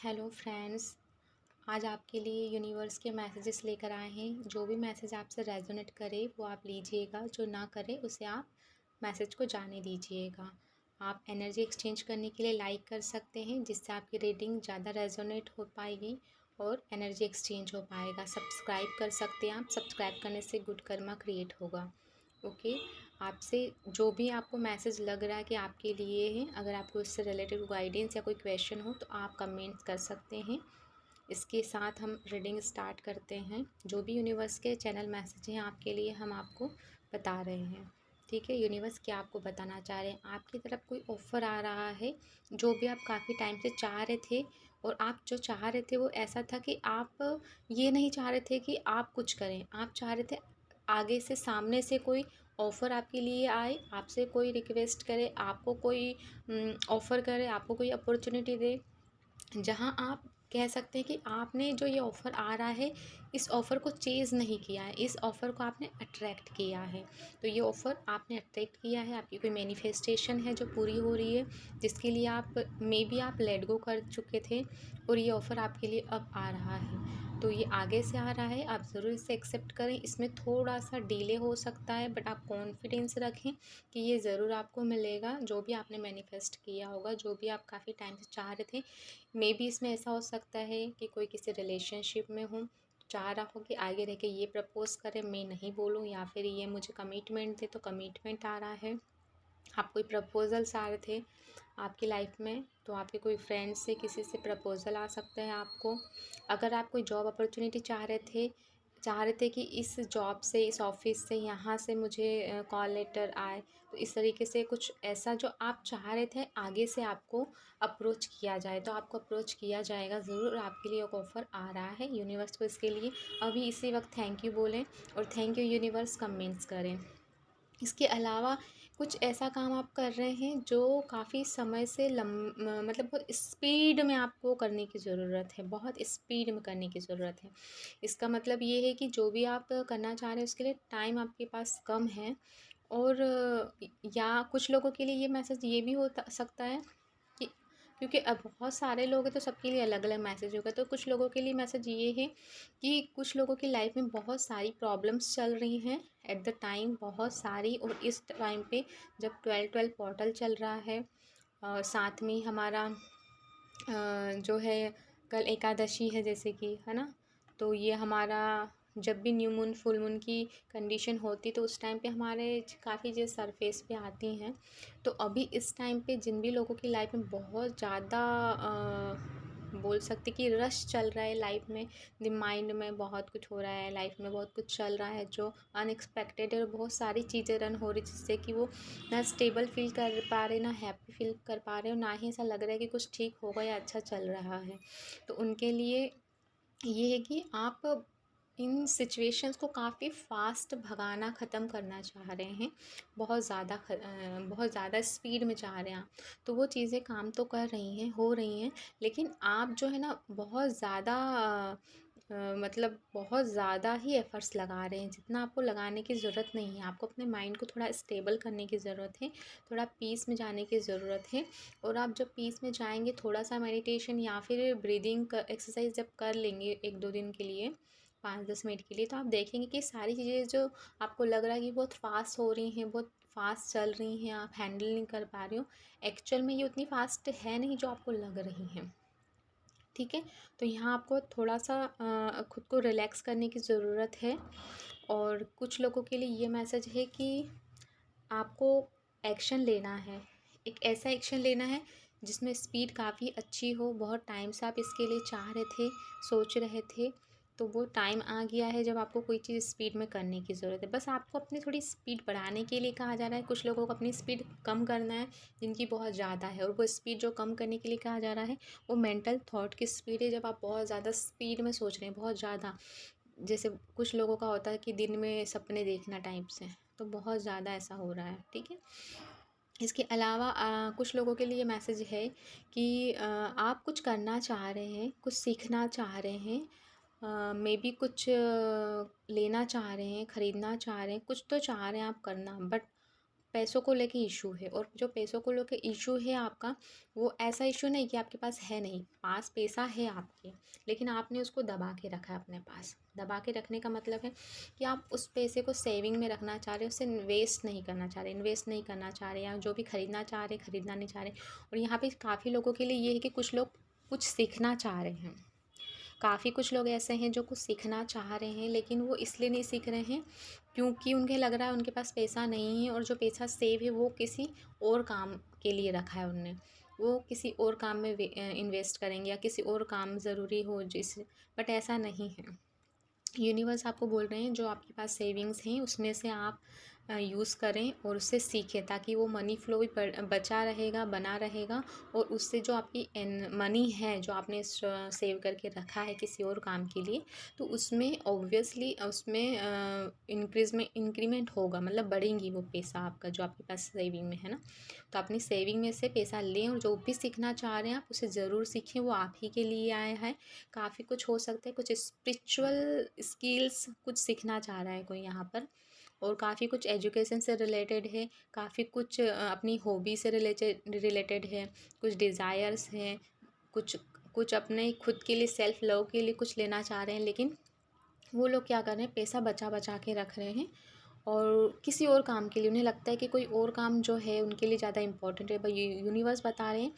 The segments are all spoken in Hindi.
Hello friends. आज आपके लिए यूनिवर्स के मैसेजेस लेकर आए हैं। जो भी मैसेज आपसे रेजोनेट करे वो आप लीजिएगा, जो ना करे उसे आप मैसेज को जाने दीजिएगा। आप एनर्जी एक्सचेंज करने के लिए लाइक कर सकते हैं, जिससे आपकी रीडिंग ज़्यादा रेजोनेट हो पाएगी और एनर्जी एक्सचेंज हो पाएगा। सब्सक्राइब कर सकते हैं आप, सब्सक्राइब करने से गुड कर्मा क्रिएट होगा। ओके, आपसे जो भी आपको मैसेज लग रहा है कि आपके लिए है, अगर आपको इससे रिलेटेड गाइडेंस या कोई क्वेश्चन हो तो आप कमेंट्स कर सकते हैं। इसके साथ हम रीडिंग स्टार्ट करते हैं। जो भी यूनिवर्स के चैनल मैसेज हैं आपके लिए, हम आपको बता रहे हैं। ठीक है, यूनिवर्स क्या आपको बताना चाह रहे हैं। आपकी तरफ कोई ऑफ़र आ रहा है, जो भी आप काफ़ी टाइम से चाह रहे थे। और आप जो चाह रहे थे वो ऐसा था कि आप ये नहीं चाह रहे थे कि आप कुछ करें, आप चाह रहे थे आगे से सामने से कोई ऑफ़र आपके लिए आए, आपसे कोई रिक्वेस्ट करे, आपको कोई ऑफ़र करे, आपको कोई अपॉर्चुनिटी दे, जहाँ आप कह सकते हैं कि आपने जो ये ऑफ़र आ रहा है, इस ऑफ़र को चेज़ नहीं किया है, इस ऑफ़र को आपने अट्रैक्ट किया है। तो ये ऑफ़र आपने अट्रैक्ट किया है, आपकी कोई मैनिफेस्टेशन है जो पूरी हो रही है, जिसके लिए आप मे बी आप लेट गो कर चुके थे और ये ऑफ़र आपके लिए अब आ रहा है। तो ये आगे से आ रहा है, आप ज़रूर इसे एक्सेप्ट करें। इसमें थोड़ा-सा डिले हो सकता है, बट आप कॉन्फिडेंस रखें कि ये ज़रूर आपको मिलेगा, जो भी आपने मैनिफेस्ट किया होगा, जो भी आप काफ़ी टाइम से चाह रहे थे। मे बी इसमें ऐसा हो सकता है कि कोई किसी रिलेशनशिप में हो, चाह रहा हो कि आगे रह के ये प्रपोज़ करे, मैं नहीं बोलूँ, या फिर ये मुझे कमिटमेंट दे, तो कमिटमेंट आ रहा है। आप कोई प्रपोज़ल्स आ रहे थे आपकी लाइफ में, तो आपके कोई फ्रेंड से किसी से प्रपोज़ल आ सकता है आपको। अगर आप कोई जॉब अपॉर्चुनिटी चाह रहे थे कि इस जॉब से, इस ऑफ़िस से, यहाँ से मुझे कॉल लेटर आए, तो इस तरीके से कुछ ऐसा जो आप चाह रहे थे आगे से आपको अप्रोच किया जाए, तो आपको अप्रोच किया जाएगा ज़रूर। आपके लिए एक ऑफ़र आ रहा है। यूनिवर्स को इसके लिए अभी इसी वक्त थैंक यू बोलें और थैंक यू यूनिवर्स कमेंट्स करें। इसके अलावा कुछ ऐसा काम आप कर रहे हैं जो काफ़ी समय से मतलब बहुत स्पीड में आपको करने की ज़रूरत है, बहुत स्पीड में करने की ज़रूरत है। इसका मतलब ये है कि जो भी आप करना चाह रहे हैं उसके लिए टाइम आपके पास कम है। और या कुछ लोगों के लिए ये मैसेज ये भी हो सकता है कि, क्योंकि अब बहुत सारे लोग हैं तो सबके लिए अलग अलग मैसेज होगा, तो कुछ लोगों के लिए मैसेज ये है कि कुछ लोगों की लाइफ में बहुत सारी प्रॉब्लम्स चल रही हैं एट द टाइम, बहुत सारी। और इस टाइम पे जब 12-12 पोर्टल चल रहा है, साथ में हमारा जो है कल एकादशी है जैसे कि, है ना। तो ये हमारा जब भी न्यू मून फुल मून की कंडीशन होती तो उस टाइम पे हमारे काफ़ी चीज़ सरफेस पे आती हैं। तो अभी इस टाइम पे जिन भी लोगों की लाइफ में बहुत ज़्यादा बोल सकते कि रश चल रहा है लाइफ में, माइंड में बहुत कुछ हो रहा है, लाइफ में बहुत कुछ चल रहा है जो अनएक्सपेक्टेड है, और बहुत सारी चीज़ें रन हो रही जिससे कि वो ना स्टेबल फील कर पा रहे, ना हैप्पी फील कर पा रहे, और ना ही ऐसा लग रहा है कि कुछ ठीक होगा या अच्छा चल रहा है। तो उनके लिए ये है कि आप इन सिचुएशंस को काफ़ी फास्ट भगाना ख़त्म करना चाह रहे हैं, बहुत ज़्यादा स्पीड में चाह रहे हैं आप। तो वो चीज़ें काम तो कर रही हैं, हो रही हैं, लेकिन आप जो है ना बहुत ज़्यादा मतलब बहुत ज़्यादा ही एफ़र्ट्स लगा रहे हैं, जितना आपको लगाने की ज़रूरत नहीं है। आपको अपने माइंड को थोड़ा स्टेबल करने की ज़रूरत है, थोड़ा पीस में जाने की ज़रूरत है। और आप जब पीस में जाएंगे, थोड़ा सा मेडिटेशन या फिर ब्रीदिंग एक्सरसाइज जब कर लेंगे 1-2 दिन के लिए, 5-10 मिनट के लिए, तो आप देखेंगे कि सारी चीज़ें जो आपको लग रहा है कि बहुत फास्ट हो रही हैं, बहुत फास्ट चल रही हैं, आप हैंडल नहीं कर पा रहे हो, एक्चुअल में ये उतनी फास्ट है नहीं जो आपको लग रही हैं। ठीक है, तो यहाँ आपको थोड़ा सा खुद को रिलैक्स करने की ज़रूरत है। और कुछ लोगों के लिए ये मैसेज है कि आपको एक्शन लेना है, एक ऐसा एक्शन लेना है जिसमें स्पीड काफ़ी अच्छी हो। बहुत टाइम से आप इसके लिए चाह रहे थे, सोच रहे थे, तो वो टाइम आ गया है जब आपको कोई चीज़ स्पीड में करने की ज़रूरत है। बस आपको अपनी थोड़ी स्पीड बढ़ाने के लिए कहा जा रहा है। कुछ लोगों को अपनी स्पीड कम करना है जिनकी बहुत ज़्यादा है, और वो स्पीड जो कम करने के लिए कहा जा रहा है वो मेंटल थॉट की स्पीड है। जब आप बहुत ज़्यादा स्पीड में सोच रहे हैं, बहुत ज़्यादा, जैसे कुछ लोगों का होता है कि दिन में सपने देखना टाइप से, तो बहुत ज़्यादा ऐसा हो रहा है। ठीक है, इसके अलावा कुछ लोगों के लिए मैसेज है कि आप कुछ करना चाह रहे हैं, कुछ सीखना चाह रहे हैं, मे बी कुछ लेना चाह रहे हैं, ख़रीदना चाह रहे हैं, कुछ तो चाह रहे हैं आप करना, बट पैसों को लेके इशू है, और जो पैसों को लेके इशू है आपका, वो ऐसा इशू नहीं कि आपके पास है नहीं, पास पैसा है आपके, लेकिन आपने उसको दबा के रखा है अपने पास। दबा के रखने का मतलब है कि आप उस पैसे को सेविंग में रखना चाह रहे हो, उससे इन्वेस्ट नहीं करना चाह रहे, इन्वेस्ट नहीं करना चाह रहे, या जो भी खरीदना चाह रहे खरीदना नहीं चाह रहे। और यहाँ पे काफ़ी लोगों के लिए ये है कि कुछ लोग कुछ सीखना चाह रहे हैं, काफ़ी कुछ लोग ऐसे हैं जो कुछ सीखना चाह रहे हैं, लेकिन वो इसलिए नहीं सीख रहे हैं क्योंकि उन्हें लग रहा है उनके पास पैसा नहीं है, और जो पैसा सेव है वो किसी और काम के लिए रखा है उनने, वो किसी और काम में इन्वेस्ट करेंगे, या किसी और काम ज़रूरी हो जिस, बट ऐसा नहीं है। यूनिवर्स आपको बोल रहे हैं जो आपके पास सेविंग्स हैं उसमें से आप यूज़ करें और उससे सीखें, ताकि वो मनी फ्लो भी बचा रहेगा, बना रहेगा, और उससे जो आपकी मनी है जो आपने सेव करके रखा है किसी और काम के लिए, तो उसमें ऑब्वियसली उसमें इंक्रीमेंट होगा, मतलब बढ़ेंगी वो पैसा आपका जो आपके पास सेविंग में है ना। तो अपनी सेविंग में से पैसा लें, और जो भी सीखना चाह रहे हैं आप उसे ज़रूर सीखें, वो आप ही के लिए आया है। काफ़ी कुछ हो सकता है, कुछ स्पिरिचुअल स्किल्स कुछ सीखना चाह रहा है कोई यहाँ पर, और काफ़ी कुछ एजुकेशन से रिलेटेड है, काफ़ी कुछ अपनी हॉबी से रिलेटेड है, कुछ डिज़ायर्स हैं, कुछ कुछ अपने खुद के लिए सेल्फ लव के लिए कुछ लेना चाह रहे हैं, लेकिन वो लोग क्या कर रहे हैं, पैसा बचा बचा के रख रहे हैं, और किसी और काम के लिए उन्हें लगता है कि कोई और काम जो है उनके लिए ज़्यादा इम्पोर्टेंट है। भाई यूनिवर्स बता रहे हैं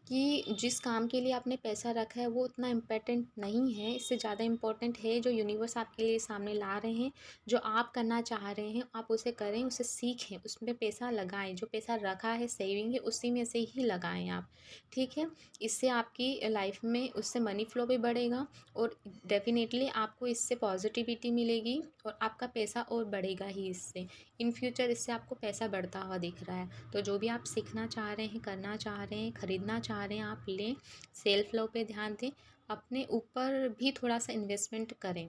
कि जिस काम के लिए आपने पैसा रखा है वो उतना इम्पोर्टेंट नहीं है, इससे ज़्यादा इम्पोर्टेंट है जो यूनिवर्स आपके लिए सामने ला रहे हैं, जो आप करना चाह रहे हैं आप उसे करें, उसे सीखें, उसमें पैसा लगाएं, जो पैसा रखा है सेविंग है उसी में से ही लगाएं आप, ठीक है। इससे आपकी लाइफ में उससे मनी फ्लो भी बढ़ेगा, और डेफिनेटली आपको इससे पॉजिटिविटी मिलेगी, और आपका पैसा और बढ़ेगा ही इससे। इन फ्यूचर इससे आपको पैसा बढ़ता हुआ दिख रहा है। तो जो भी आप सीखना चाह रहे हैं, करना चाह रहे हैं, ख़रीदना चाह रहे हैं आप लें, सेल्फ लव पे ध्यान दें, अपने ऊपर भी थोड़ा सा इन्वेस्टमेंट करें।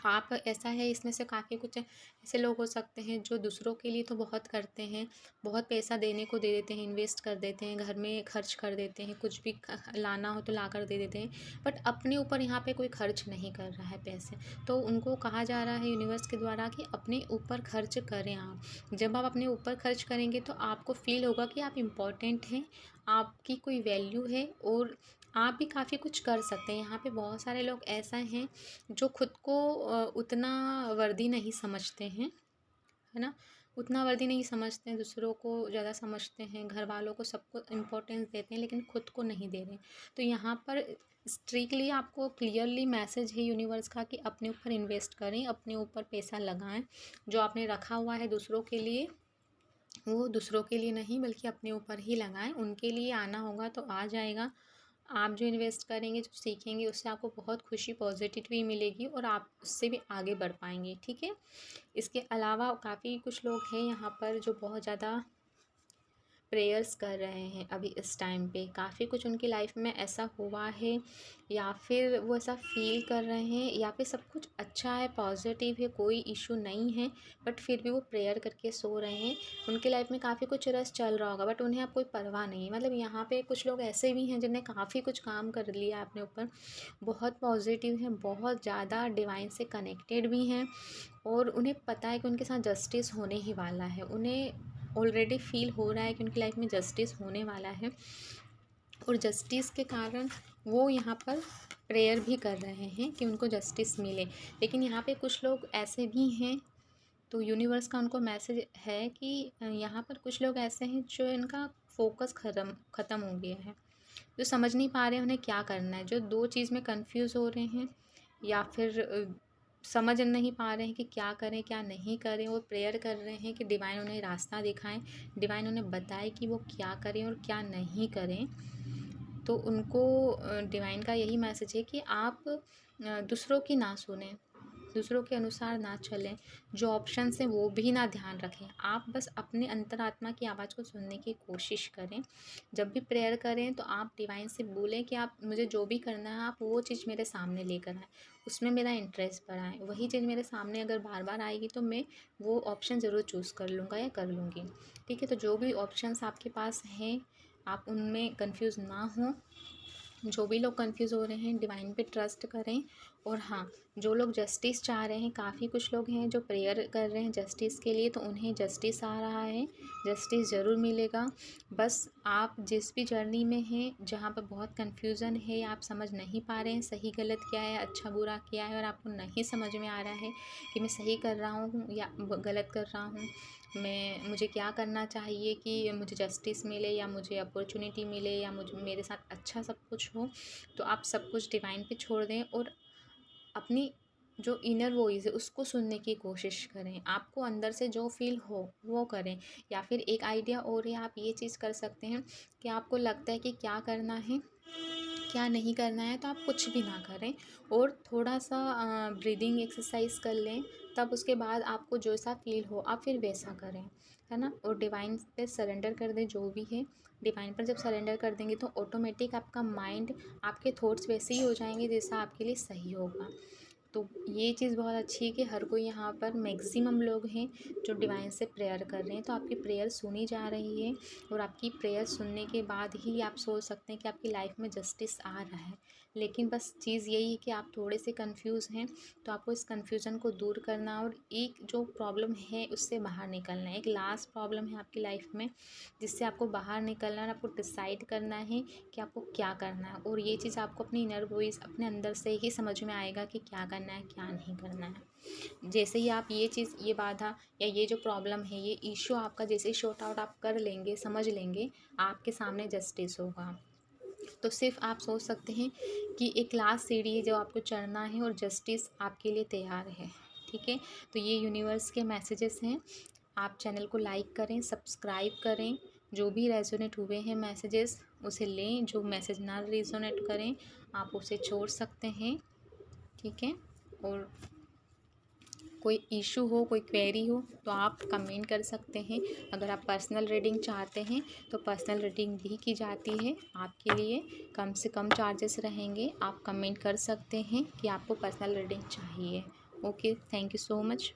आप ऐसा है इसमें से काफ़ी कुछ ऐसे लोग हो सकते हैं जो दूसरों के लिए तो बहुत करते हैं, बहुत पैसा देने को दे देते हैं, इन्वेस्ट कर देते हैं, घर में खर्च कर देते हैं, कुछ भी लाना हो तो ला कर दे देते हैं, बट अपने ऊपर यहाँ पे कोई खर्च नहीं कर रहा है पैसे। तो उनको कहा जा रहा है यूनिवर्स के द्वारा कि अपने ऊपर खर्च करें आप। जब आप अपने ऊपर खर्च करेंगे तो आपको फील होगा कि आप इम्पॉर्टेंट हैं, आपकी कोई वैल्यू है, और आप भी काफ़ी कुछ कर सकते हैं। यहाँ पे बहुत सारे लोग ऐसा हैं जो खुद को उतना वर्दी नहीं समझते हैं, है ना, उतना वर्दी नहीं समझते हैं, दूसरों को ज़्यादा समझते हैं, घर वालों को सबको इम्पोर्टेंस देते हैं, लेकिन खुद को नहीं दे रहे। तो यहाँ पर स्ट्रिक्टली आपको क्लियरली मैसेज है यूनिवर्स का कि अपने ऊपर इन्वेस्ट करें, अपने ऊपर पैसा लगाएं, जो आपने रखा हुआ है दूसरों के लिए वो दूसरों के लिए नहीं बल्कि अपने ऊपर ही लगाएं, उनके लिए आना होगा तो आ जाएगा। आप जो इन्वेस्ट करेंगे, जो सीखेंगे, उससे आपको बहुत खुशी पॉजिटिविटी मिलेगी, और आप उससे भी आगे बढ़ पाएंगे, ठीक है। इसके अलावा काफ़ी कुछ लोग हैं यहाँ पर जो बहुत ज़्यादा प्रेयर्स कर रहे हैं अभी इस टाइम पे, काफ़ी कुछ उनकी लाइफ में ऐसा हुआ है, या फिर वो ऐसा फील कर रहे हैं, या फिर सब कुछ अच्छा है, पॉजिटिव है, कोई इशू नहीं है, बट फिर भी वो प्रेयर करके सो रहे हैं। उनकी लाइफ में काफ़ी कुछ रस चल रहा होगा, बट उन्हें अब कोई परवाह नहीं है। मतलब यहाँ पे कुछ लोग ऐसे भी हैं जिन्हें काफ़ी कुछ काम कर लिया अपने ऊपर, बहुत पॉजिटिव हैं, बहुत ज़्यादा डिवाइन से कनेक्टेड भी हैं, और उन्हें पता है कि उनके साथ जस्टिस होने ही वाला है, उन्हें ऑलरेडी फील हो रहा है कि उनकी लाइफ में जस्टिस होने वाला है, और जस्टिस के कारण वो यहाँ पर प्रेयर भी कर रहे हैं कि उनको जस्टिस मिले। लेकिन यहाँ पे कुछ लोग ऐसे भी हैं, तो यूनिवर्स का उनको मैसेज है कि यहाँ पर कुछ लोग ऐसे हैं जो इनका फोकस ख़त्म हो गया है, जो समझ नहीं पा रहे हैं उन्हें क्या करना है, जो दो चीज़ में कंफ्यूज हो रहे हैं, या फिर समझ नहीं पा रहे हैं कि क्या करें क्या नहीं करें। वो प्रेयर कर रहे हैं कि डिवाइन उन्हें रास्ता दिखाएं, डिवाइन उन्हें बताए कि वो क्या करें और क्या नहीं करें। तो उनको डिवाइन का यही मैसेज है कि आप दूसरों की ना सुनें, दूसरों के अनुसार ना चलें, जो ऑप्शंस हैं वो भी ना ध्यान रखें, आप बस अपने अंतरात्मा की आवाज़ को सुनने की कोशिश करें। जब भी प्रेयर करें तो आप डिवाइन से बोलें कि आप मुझे जो भी करना है आप वो चीज़ मेरे सामने लेकर आएँ, उसमें मेरा इंटरेस्ट बढ़ाएँ। वही चीज़ मेरे सामने अगर बार बार आएगी तो मैं वो ऑप्शन ज़रूर चूज़ कर लूँगा या कर लूँगी, ठीक है। तो जो भी ऑप्शंस आपके पास हैं आप उनमें कंफ्यूज ना हों, जो भी लोग कंफ्यूज हो रहे हैं डिवाइन पे ट्रस्ट करें। और हाँ, जो लोग जस्टिस चाह रहे हैं, काफ़ी कुछ लोग हैं जो प्रेयर कर रहे हैं जस्टिस के लिए, तो उन्हें जस्टिस आ रहा है, जस्टिस ज़रूर मिलेगा। बस आप जिस भी जर्नी में हैं जहाँ पर बहुत कन्फ्यूज़न है, आप समझ नहीं पा रहे हैं सही गलत क्या है, अच्छा बुरा क्या है, और आपको नहीं समझ में आ रहा है कि मैं सही कर रहा हूँ या गलत कर रहा हूँ, मुझे क्या करना चाहिए कि मुझे जस्टिस मिले या मुझे अपॉर्चुनिटी मिले या मुझे मेरे साथ अच्छा सब कुछ हो, तो आप सब कुछ डिवाइन पे छोड़ दें और अपनी जो इनर वॉइस है उसको सुनने की कोशिश करें। आपको अंदर से जो फील हो वो करें। या फिर एक आइडिया और है, आप ये चीज़ कर सकते हैं कि आपको लगता है कि क्या करना है क्या नहीं करना है, तो आप कुछ भी ना करें और थोड़ा सा ब्रीदिंग एक्सरसाइज कर लें। तब उसके बाद आपको जैसा फील हो आप फिर वैसा करें, है ना। और डिवाइन पे सरेंडर कर दें जो भी है। डिवाइन पर जब सरेंडर कर देंगे तो ऑटोमेटिक आपका माइंड, आपके थॉट्स वैसे ही हो जाएंगे जैसा आपके लिए सही होगा। तो ये चीज़ बहुत अच्छी है कि हर कोई यहाँ पर मैक्सिमम लोग हैं जो डिवाइन से प्रेयर कर रहे हैं, तो आपकी प्रेयर सुनी जा रही है। और आपकी प्रेयर सुनने के बाद ही आप सोच सकते हैं कि आपकी लाइफ में जस्टिस आ रहा है। लेकिन बस चीज़ यही है कि आप थोड़े से कंफ्यूज हैं, तो आपको इस कंफ्यूजन को दूर करना और एक जो प्रॉब्लम है उससे बाहर निकलना है। एक लास्ट प्रॉब्लम है आपकी लाइफ में जिससे आपको बाहर निकलना है, आपको डिसाइड करना है कि आपको क्या करना है। और ये चीज़ आपको अपनी इनर वॉइस अपने अंदर से ही समझ में आएगा कि क्या करना है क्या नहीं करना है। जैसे ही आप ये चीज़, ये बाधा या ये जो प्रॉब्लम है, ये इशू आपका जैसे ही शॉर्ट आउट आप कर लेंगे, समझ लेंगे, आपके सामने जस्टिस होगा। तो सिर्फ आप सोच सकते हैं कि एक लास्ट सीढ़ी है जो आपको चढ़ना है और जस्टिस आपके लिए तैयार है। ठीक है, तो ये यूनिवर्स के मैसेजेस हैं। आप चैनल को लाइक करें, सब्सक्राइब करें। जो भी रेजोनेट हुए हैं मैसेजेस उसे लें, जो मैसेज ना रेजोनेट करें आप उसे छोड़ सकते हैं। ठीक है, और कोई इशू हो, कोई क्वेरी हो तो आप कमेंट कर सकते हैं। अगर आप पर्सनल रीडिंग चाहते हैं तो पर्सनल रीडिंग भी की जाती है आपके लिए। कम से कम चार्जेस रहेंगे। आप कमेंट कर सकते हैं कि आपको पर्सनल रीडिंग चाहिए। Okay, thank you so much.